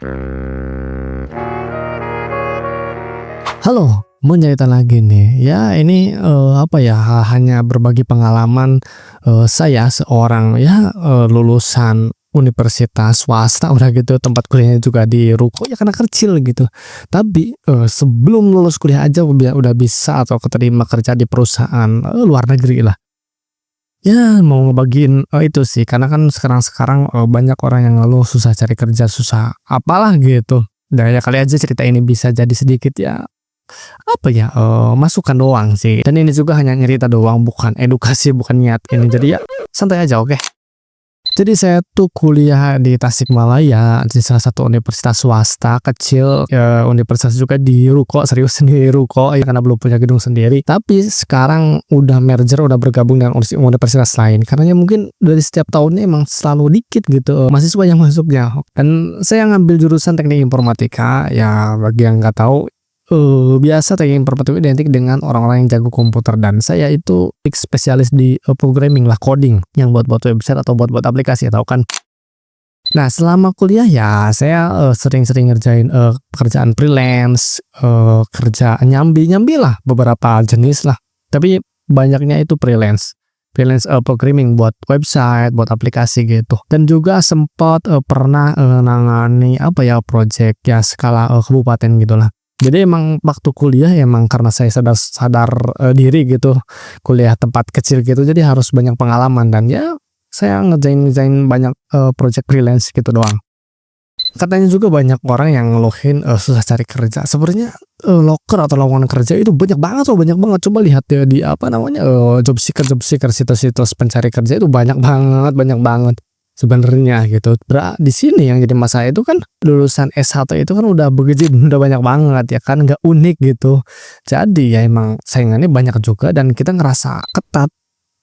Halo, mau cerita lagi nih. Ya ini, apa ya, hanya berbagi pengalaman, saya seorang ya, lulusan universitas swasta udah gitu tempat kuliahnya juga di ruko ya karena kecil gitu. Tapi, sebelum lulus kuliah aja udah bisa atau keterima kerja di perusahaan, luar negeri lah. Ya mau ngebagiin, itu sih karena kan sekarang-sekarang, banyak orang yang ngeluh susah cari kerja, susah apalah gitu. Nah ya kali aja cerita ini bisa jadi sedikit ya apa ya, masukan doang sih, dan ini juga hanya cerita doang, bukan edukasi, bukan niat ini. Jadi ya santai aja, oke? Jadi saya tuh kuliah di Tasikmalaya, di salah satu universitas swasta kecil, universitas juga di ruko, serius di ruko ya karena belum punya gedung sendiri. Tapi sekarang udah merger, udah bergabung dengan universitas lain. Karena ya mungkin dari setiap tahunnya emang selalu dikit gitu, mahasiswa yang masuknya. Dan saya ngambil jurusan teknik informatika, ya bagi yang nggak tahu, biasa teknik informatika identik dengan orang-orang yang jago komputer dan saya itu spesialis di, programming lah, coding yang buat-buat website atau buat-buat aplikasi, tahu kan? Nah, selama kuliah ya saya, sering-sering ngerjain, pekerjaan freelance, kerja nyambi lah beberapa jenis lah, tapi banyaknya itu freelance. Freelance, programming buat website, buat aplikasi gitu. Dan juga sempat, pernah, nangani apa ya, project ya skala, kabupaten gitulah. Jadi emang waktu kuliah emang karena saya sadar sadar, diri gitu, kuliah tempat kecil gitu jadi harus banyak pengalaman dan ya saya ngerjain-ngerjain banyak, project freelance gitu doang. Katanya juga banyak orang yang ngeluhin, susah cari kerja. Sebenarnya, loker atau lowongan kerja itu banyak banget loh, banyak banget. Coba lihat ya di apa namanya, job seeker, situs-situs pencari kerja itu banyak banget sebenarnya gitu. Di sini yang jadi masalah itu kan lulusan S1 itu kan udah begitu udah banyak banget ya kan, nggak unik gitu. Jadi ya emang saingannya banyak juga dan kita ngerasa ketat.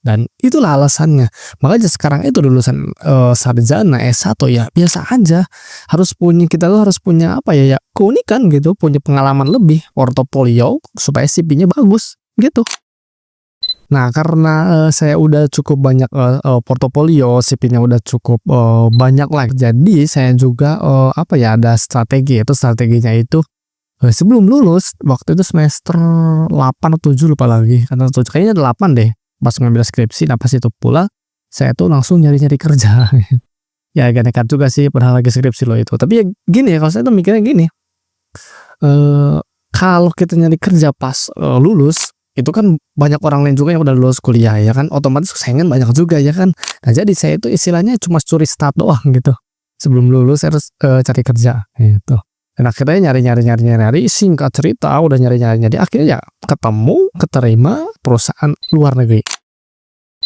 Dan itulah alasannya. Makanya sekarang itu lulusan, sarjana S1 ya biasa aja. Kita tuh harus punya apa ya, ya keunikan gitu, punya pengalaman lebih, portofolio supaya CV-nya bagus, gitu. Nah karena, saya udah cukup banyak, portofolio, CV-nya udah cukup, banyak lah. Jadi saya juga, apa ya, ada strategi, itu strateginya itu, sebelum lulus waktu itu semester 8 atau 7 lupa lagi, karena kayaknya 8 deh. Pas ngambil skripsi, nah pas itu pula, saya tuh langsung nyari-nyari kerja. Ya agak nekat juga sih padahal lagi skripsi loh itu. Tapi ya gini ya, kalau saya tuh mikirnya gini, kalau kita nyari kerja pas, lulus, itu kan banyak orang lain juga yang udah lulus kuliah ya kan, otomatis saingan banyak juga ya kan. Nah jadi saya itu istilahnya cuma curi start doang gitu. Sebelum lulus saya harus, cari kerja gitu. Dan akhirnya nyari, singkat cerita udah nyari, akhirnya ya ketemu, keterima perusahaan luar negeri.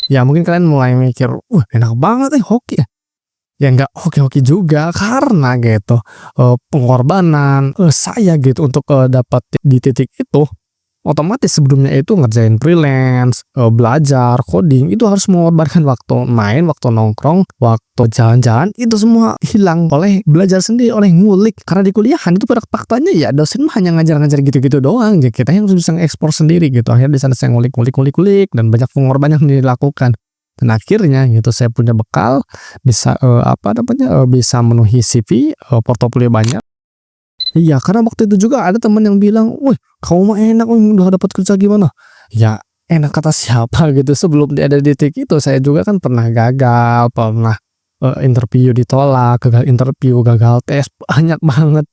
Ya mungkin kalian mulai mikir, "Wah enak banget hoki ya?" Ya nggak hoki-hoki juga karena gitu, pengorbanan, saya gitu untuk, dapat di titik itu, otomatis sebelumnya itu ngerjain freelance, belajar coding itu harus mengorbankan waktu main, waktu nongkrong, waktu jalan-jalan, itu semua hilang oleh belajar sendiri, oleh ngulik. Karena di kuliahan itu pada faktanya ya dosen mah hanya ngajar-ngajar gitu-gitu doang, ya kita yang harus bisa ngeksplor sendiri gitu. Akhirnya di sana saya ngulik dan banyak pengorbanan yang dilakukan. Dan akhirnya gitu saya punya bekal, bisa, apa namanya, bisa menuhi CV, portofolio banyak. Iya, karena waktu itu juga ada teman yang bilang, "Wih, kamu mah enak udah dapat kerja gimana?" Ya, enak kata siapa gitu, sebelum ada di titik itu saya juga kan pernah gagal, pernah, interview ditolak, gagal interview, gagal tes, banyak banget.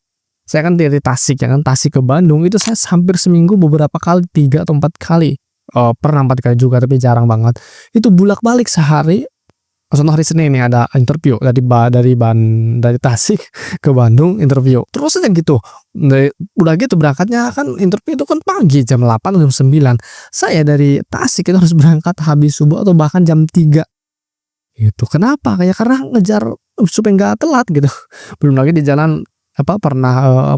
Saya kan dari Tasik ya kan, Tasik ke Bandung itu saya hampir seminggu beberapa kali, 3 atau 4 kali. Pernah 4 kali juga tapi jarang banget. Itu bolak-balik sehari. Contoh hari Senin nih ada interview dari Tasik ke Bandung interview, terus aja gitu. Udah gitu berangkatnya kan interview itu kan pagi jam 8 atau jam 9. Saya dari Tasik itu harus berangkat habis subuh atau bahkan jam 3 gitu. Kenapa? Kayak karena ngejar supaya nggak telat gitu. Belum lagi di jalan apa pernah,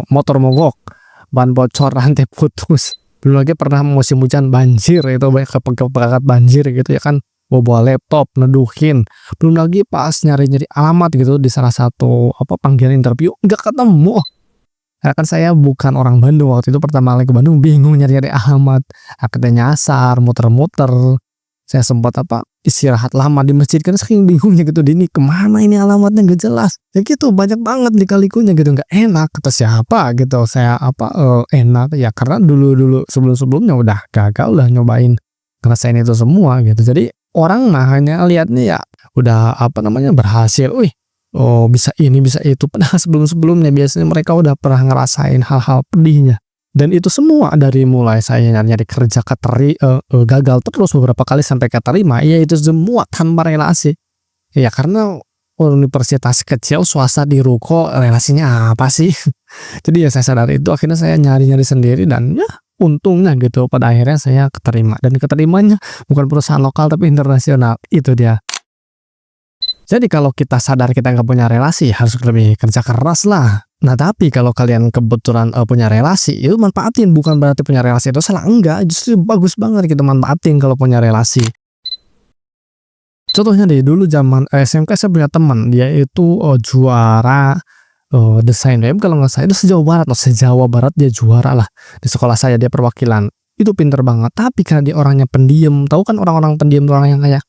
motor mogok, ban bocor, rantai putus. Belum lagi pernah musim hujan banjir itu banyak keberangkat banjir gitu ya kan. Bawa laptop, neduhin, belum lagi pas nyari-nyari alamat gitu di salah satu apa panggilan interview nggak ketemu. Karena kan saya bukan orang Bandung, waktu itu pertama kali ke Bandung bingung nyari-nyari alamat, akhirnya nyasar, muter-muter. Saya sempat apa, istirahat lama di masjid karena saking bingungnya gitu, "Ini kemana ini alamatnya nggak jelas." Ya gitu, banyak banget lika-likunya gitu, nggak enak. Kata siapa gitu, saya enak, ya karena dulu-dulu sebelum-sebelumnya udah gagal, udah nyobain ngerasain itu semua gitu. Jadi orang mah hanya lihatnya ya udah berhasil, "Wih, oh bisa ini, bisa itu." Padahal sebelum-sebelumnya biasanya mereka udah pernah ngerasain hal-hal pedihnya. Dan itu semua dari mulai saya nyari-nyari kerja gagal terus beberapa kali sampai keterima, ya itu semua tanpa relasi. Ya karena universitas kecil swasta di ruko relasinya apa sih? Jadi ya saya sadar itu akhirnya saya nyari-nyari sendiri dan ya untungnya gitu pada akhirnya saya keterima dan keterimanya bukan perusahaan lokal tapi internasional, itu dia. Jadi kalau kita sadar kita nggak punya relasi, harus lebih kerja keras lah. Nah tapi kalau kalian kebetulan punya relasi, itu manfaatin, bukan berarti punya relasi itu salah, enggak, justru bagus banget gitu manfaatin kalau punya relasi. Contohnya deh, dulu zaman SMK saya punya teman, dia itu juara desain web kalau nggak salah, itu se-Jawa Barat loh, se-Jawa Barat dia juara lah. Di sekolah saya dia perwakilan. Itu pinter banget, tapi karena dia orangnya pendiam, tahu kan orang-orang pendiam tuh orang yang kayak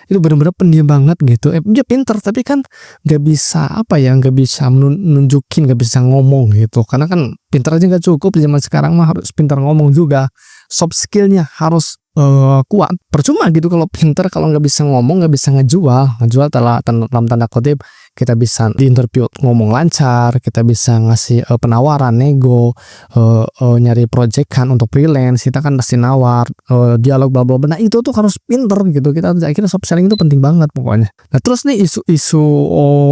itu bener-bener pendiam banget gitu, dia pinter tapi kan nggak bisa nggak bisa nunjukin, nggak bisa ngomong gitu, karena kan pinter aja nggak cukup, zaman sekarang mah harus pinter ngomong juga, soft skillnya harus kuat. Percuma gitu kalau pinter kalau nggak bisa ngomong, nggak bisa ngejual dalam tanda kutip. Kita bisa di interview ngomong lancar, kita bisa ngasih penawaran, nego, nyari proyekan untuk freelance, kita kan pasti nawar, dialog bla bla bla. Nah itu tuh harus pinter gitu, kita akhirnya soft selling itu penting banget pokoknya. Nah terus nih isu-isu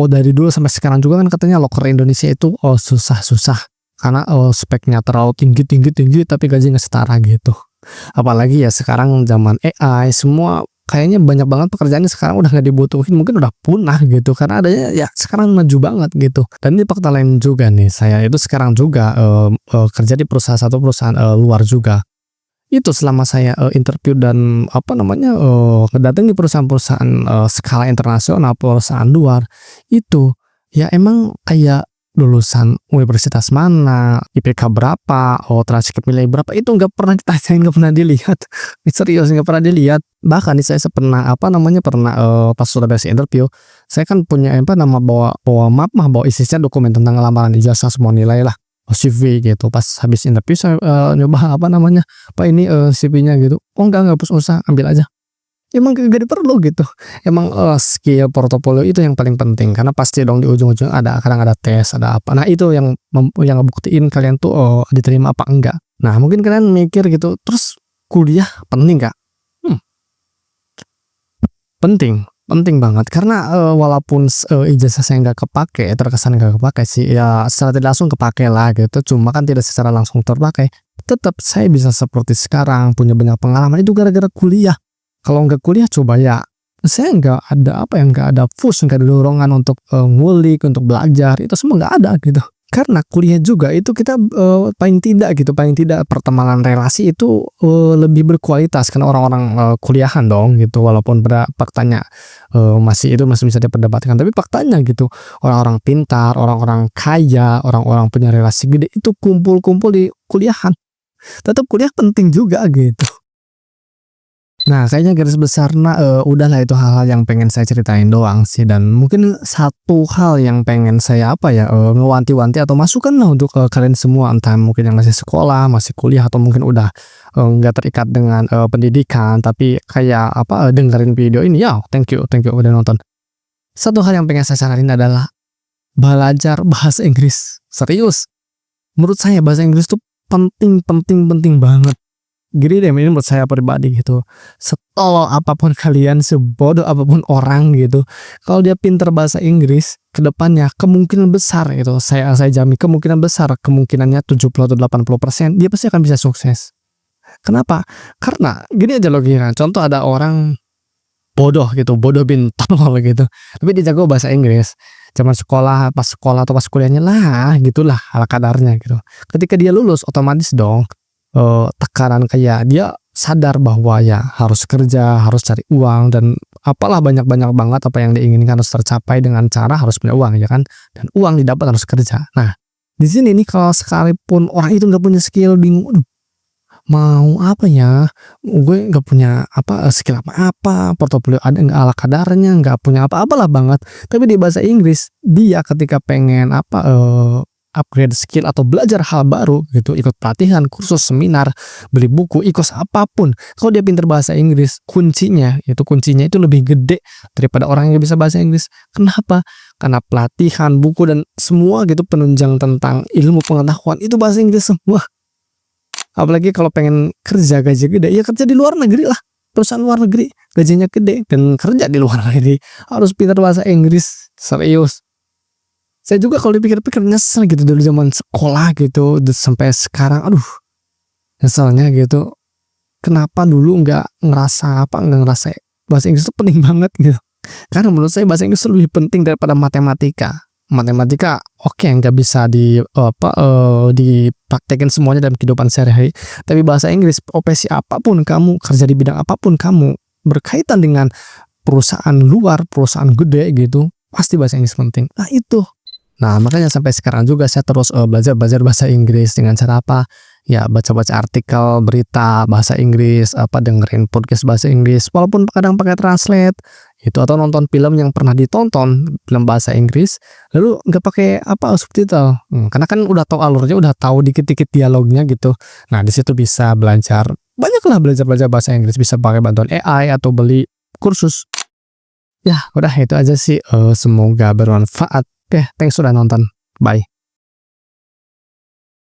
dari dulu sampai sekarang juga kan katanya loker Indonesia itu susah-susah karena speknya terlalu tinggi tapi gajinya setara gitu. Apalagi ya sekarang zaman AI, semua kayaknya banyak banget pekerjaannya sekarang udah nggak dibutuhin, mungkin udah punah gitu karena adanya ya sekarang maju banget gitu. Dan ini fakta lain juga nih, saya itu sekarang juga kerja di satu perusahaan luar juga. Itu selama saya interview dan ngedatangi perusahaan-perusahaan skala internasional, perusahaan luar, itu ya emang kayak lulusan universitas mana, IPK berapa, transkrip nilai berapa, itu nggak pernah ditanyain, nggak pernah dilihat. Serius nggak pernah dilihat. Bahkan nih saya pernah pas sudah beres interview, saya kan punya bawa isinya dokumen tentang lamaran, ijazah, semua nilai lah, CV gitu. Pas habis interview saya nyoba CV-nya gitu. Oh enggak usah, ambil aja. Emang gak perlu gitu. Emang skill portofolio itu yang paling penting karena pasti dong di ujung-ujung kadang ada tes, ada apa. Nah, itu yang ngebuktiin kalian tuh diterima apa enggak. Nah, mungkin kalian mikir gitu, terus kuliah penting enggak? Penting banget karena walaupun ijazah saya nggak kepake, terkesan nggak kepake sih, ya secara tidak langsung kepake lah gitu, cuma kan tidak secara langsung terpakai. Tetap saya bisa seperti sekarang, punya banyak pengalaman itu gara-gara kuliah. Kalau nggak kuliah coba ya, saya nggak ada push, nggak ada dorongan untuk ngulik, untuk belajar, itu semua nggak ada gitu. Karena kuliah juga itu kita paling tidak pertemanan relasi itu lebih berkualitas karena orang-orang kuliahan dong gitu, walaupun pada faktanya masih bisa diperdebatkan, tapi faktanya gitu orang-orang pintar, orang-orang kaya, orang-orang punya relasi gede itu kumpul-kumpul di kuliahan. Tetap kuliah penting juga gitu. Nah, kayaknya garis besarnya udahlah itu hal-hal yang pengen saya ceritain doang sih, dan mungkin satu hal yang pengen saya ngewanti-wanti atau masukan lah untuk kalian semua, entah mungkin yang masih sekolah, masih kuliah, atau mungkin udah nggak terikat dengan pendidikan tapi kayak dengerin video ini, ya thank you udah nonton. Satu hal yang pengen saya saranin adalah belajar bahasa Inggris. Serius. Menurut saya bahasa Inggris tuh penting banget. Gini deh, ini menurut saya pribadi gitu, setolol apapun kalian, sebodoh apapun orang gitu, kalau dia pinter bahasa Inggris, kedepannya kemungkinan besar itu saya jamin, kemungkinannya 70 atau 80% dia pasti akan bisa sukses. Kenapa? Karena gini aja logikanya, contoh ada orang bodoh bin tolol gitu, tapi dia jago bahasa Inggris, pas sekolah atau pas kuliahnya lah gitulah ala kadarnya gitu. Ketika dia lulus otomatis dong tekanan kayak dia sadar bahwa ya harus kerja, harus cari uang, dan banyak banget apa yang diinginkan harus tercapai dengan cara harus punya uang, ya kan, dan uang didapat harus kerja. Nah di sini nih kalau sekalipun orang itu nggak punya skill, bingung, mau apa ya, gue nggak punya apa, skill apa-apa, portofolio ada nggak ala kadarnya, nggak punya apa-apalah banget. Tapi di bahasa Inggris, dia ketika pengen apa, upgrade skill atau belajar hal baru gitu, ikut pelatihan, kursus, seminar, beli buku, e-course apapun. Kalau dia pintar bahasa Inggris, kuncinya itu lebih gede daripada orang yang nggak bisa bahasa Inggris. Kenapa? Karena pelatihan, buku dan semua gitu penunjang tentang ilmu pengetahuan itu bahasa Inggris semua. Apalagi kalau pengen kerja gaji gede, ya kerja di luar negeri lah. Perusahaan luar negeri, gajinya gede dan kerja di luar negeri harus pintar bahasa Inggris, serius. Saya juga kalau dipikir-pikir nyesel gitu dulu zaman sekolah gitu, sampai sekarang, aduh, nyeselnya gitu. Kenapa dulu nggak ngerasa bahasa Inggris itu penting banget gitu. Karena menurut saya bahasa Inggris lebih penting daripada matematika. Matematika oke, nggak bisa dipraktekin semuanya dalam kehidupan sehari-hari. Tapi bahasa Inggris, profesi apapun kamu, kerja di bidang apapun kamu, berkaitan dengan perusahaan luar, perusahaan gede gitu, pasti bahasa Inggris penting. Nah itu. Nah makanya sampai sekarang juga saya terus belajar bahasa Inggris dengan cara apa? Ya baca-baca artikel, berita bahasa Inggris, dengerin podcast bahasa Inggris, walaupun kadang pakai translate itu, atau nonton film yang pernah ditonton film bahasa Inggris, lalu nggak pakai subtitle, karena kan udah tahu alurnya, udah tahu dikit-dikit dialognya gitu. Nah di situ bisa belajar, banyaklah belajar bahasa Inggris, bisa pakai bantuan AI atau beli kursus. Ya udah itu aja sih, semoga bermanfaat. Oke, thanks sudah nonton, bye.